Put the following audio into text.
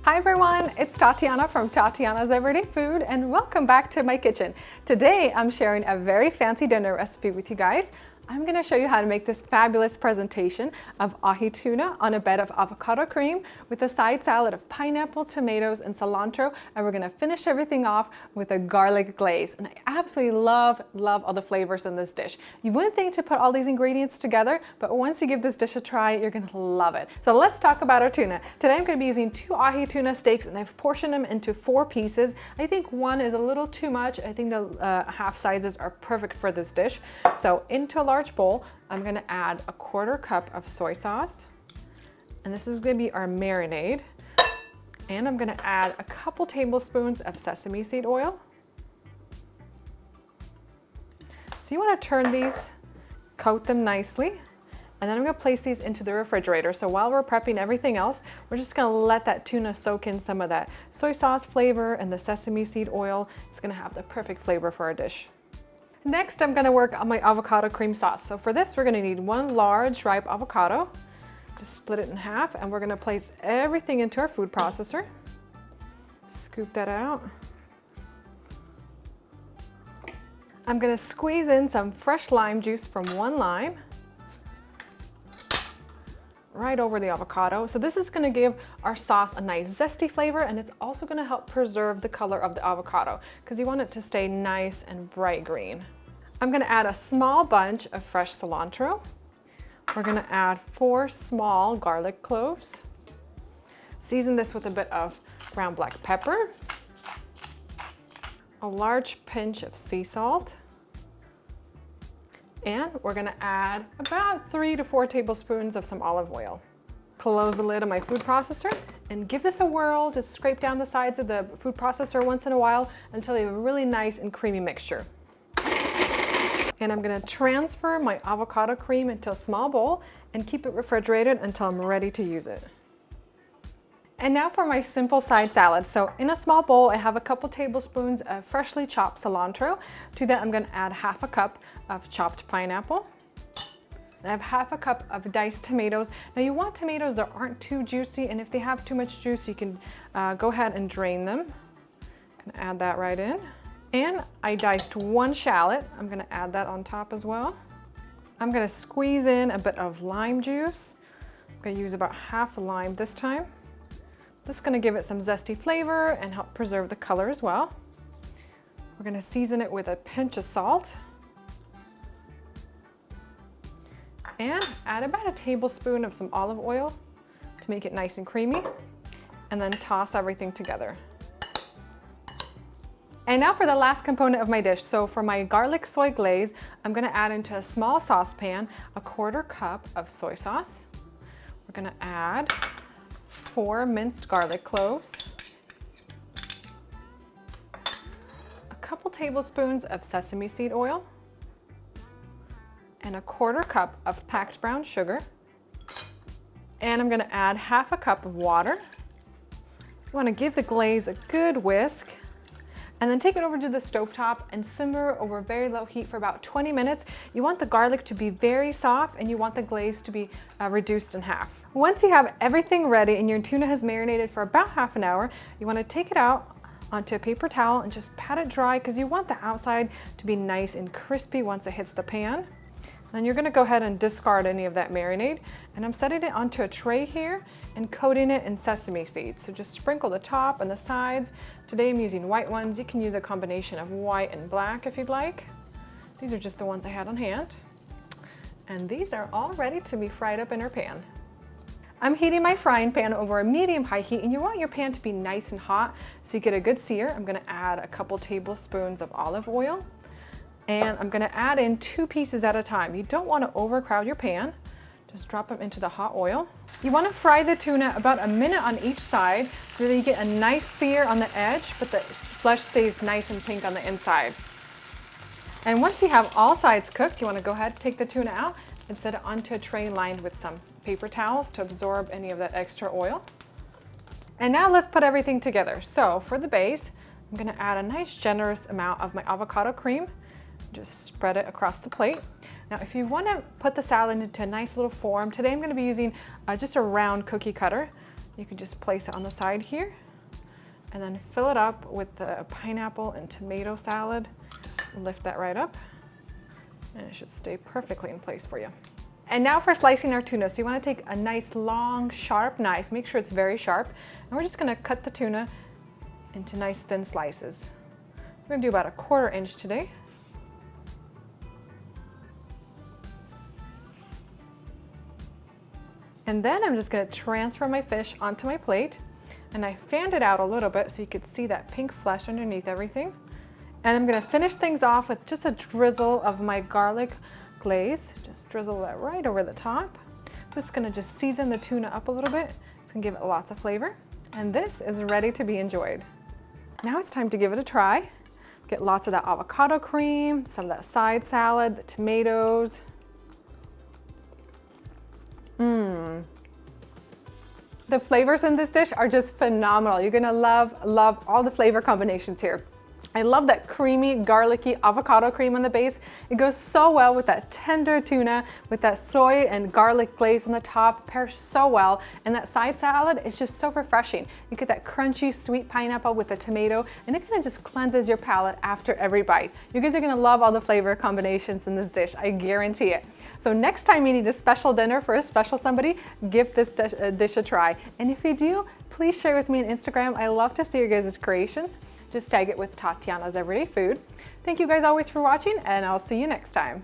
Hi everyone, it's Tatiana from Tatiana's Everyday Food and welcome back to my kitchen. Today I'm sharing a very fancy dinner recipe with you guys. I'm going to show you how to make this fabulous presentation of ahi tuna on a bed of avocado cream with a side salad of pineapple, tomatoes, and cilantro, and we're going to finish everything off with a garlic glaze. And I absolutely love all the flavors in this dish. You wouldn't think to put all these ingredients together, but once you give this dish a try, you're going to love it. So let's talk about our tuna. Today I'm going to be using 2 ahi tuna steaks, and I've portioned them into 4 pieces. I think one is a little too much. I think the half sizes are perfect for this dish. So into a large bowl, I'm going to add a 1/4 cup of soy sauce, and this is going to be our marinade, and I'm going to add a couple tablespoons of sesame seed oil. So you want to turn these, coat them nicely, and then I'm going to place these into the refrigerator. So while we're prepping everything else, we're just going to let that tuna soak in some of that soy sauce flavor and the sesame seed oil. It's going to have the perfect flavor for our dish. Next, I'm going to work on my avocado cream sauce. So for this, we're going to need 1 large ripe avocado. Just split it in half, and we're going to place everything into our food processor. Scoop that out. I'm going to squeeze in some fresh lime juice from 1 lime right over the avocado. So this is going to give our sauce a nice zesty flavor, and it's also going to help preserve the color of the avocado because you want it to stay nice and bright green. I'm going to add a small bunch of fresh cilantro. We're going to add 4 small garlic cloves. Season this with a bit of ground black pepper, a large pinch of sea salt, and we're going to add about 3 to 4 tablespoons of some olive oil. Close the lid of my food processor and give this a whirl. Just scrape down the sides of the food processor once in a while until you have a really nice and creamy mixture. And I'm going to transfer my avocado cream into a small bowl and keep it refrigerated until I'm ready to use it. And now for my simple side salad. So in a small bowl, I have a couple tablespoons of freshly chopped cilantro. To that, I'm going to add 1/2 cup of chopped pineapple. I have 1/2 cup of diced tomatoes. Now you want tomatoes that aren't too juicy, and if they have too much juice, you can go ahead and drain them. I'm going to add that right in. And I diced 1 shallot. I'm going to add that on top as well. I'm going to squeeze in a bit of lime juice. I'm going to use about 1/2 a lime this time. This is going to give it some zesty flavor and help preserve the color as well. We're going to season it with a pinch of salt and add about a tablespoon of some olive oil to make it nice and creamy, and then toss everything together. And now for the last component of my dish. So for my garlic soy glaze, I'm going to add into a small saucepan a 1/4 cup of soy sauce. We're going to add 4 minced garlic cloves, a couple tablespoons of sesame seed oil, and a 1/4 cup of packed brown sugar. And I'm going to add 1/2 cup of water. You want to give the glaze a good whisk, and then take it over to the stovetop and simmer over very low heat for about 20 minutes. You want the garlic to be very soft, and you want the glaze to be reduced in half. Once you have everything ready and your tuna has marinated for about 1/2 an hour, you want to take it out onto a paper towel and just pat it dry because you want the outside to be nice and crispy once it hits the pan. Then you're going to go ahead and discard any of that marinade, and I'm setting it onto a tray here and coating it in sesame seeds. So just sprinkle the top and the sides. Today I'm using white ones. You can use a combination of white and black if you'd like. These are just the ones I had on hand. And these are all ready to be fried up in our pan. I'm heating my frying pan over a medium-high heat, and you want your pan to be nice and hot so you get a good sear. I'm going to add a couple tablespoons of olive oil, and I'm going to add in 2 pieces at a time. You don't want to overcrowd your pan. Just drop them into the hot oil. You want to fry the tuna about a minute on each side so that you get a nice sear on the edge, but the flesh stays nice and pink on the inside. And once you have all sides cooked, you want to go ahead and take the tuna out and set it onto a tray lined with some paper towels to absorb any of that extra oil. And now let's put everything together. So for the base, I'm going to add a nice generous amount of my avocado cream. Just spread it across the plate. Now if you want to put the salad into a nice little form, today I'm going to be using just a round cookie cutter. You can just place it on the side here and then fill it up with the pineapple and tomato salad. Just lift that right up and it should stay perfectly in place for you. And now for slicing our tuna. So you want to take a nice long sharp knife, make sure it's very sharp, and we're just going to cut the tuna into nice thin slices. I'm going to do about a 1/4 inch today. And then I'm just going to transfer my fish onto my plate, and I fanned it out a little bit so you could see that pink flesh underneath everything. And I'm going to finish things off with just a drizzle of my garlic glaze. Just drizzle that right over the top. This is going to just season the tuna up a little bit. It's going to give it lots of flavor. And this is ready to be enjoyed. Now it's time to give it a try. Get lots of that avocado cream, some of that side salad, the tomatoes. The flavors in this dish are just phenomenal. You're gonna love all the flavor combinations here. I love that creamy, garlicky avocado cream on the base. It goes so well with that tender tuna, with that soy and garlic glaze on the top, pairs so well. And that side salad is just so refreshing. You get that crunchy, sweet pineapple with the tomato, and it kind of just cleanses your palate after every bite. You guys are gonna love all the flavor combinations in this dish, I guarantee it. So next time you need a special dinner for a special somebody, give this dish a try. And if you do, please share with me on Instagram. I love to see your guys' creations. Just tag it with Tatiana's Everyday Food. Thank you guys always for watching, and I'll see you next time.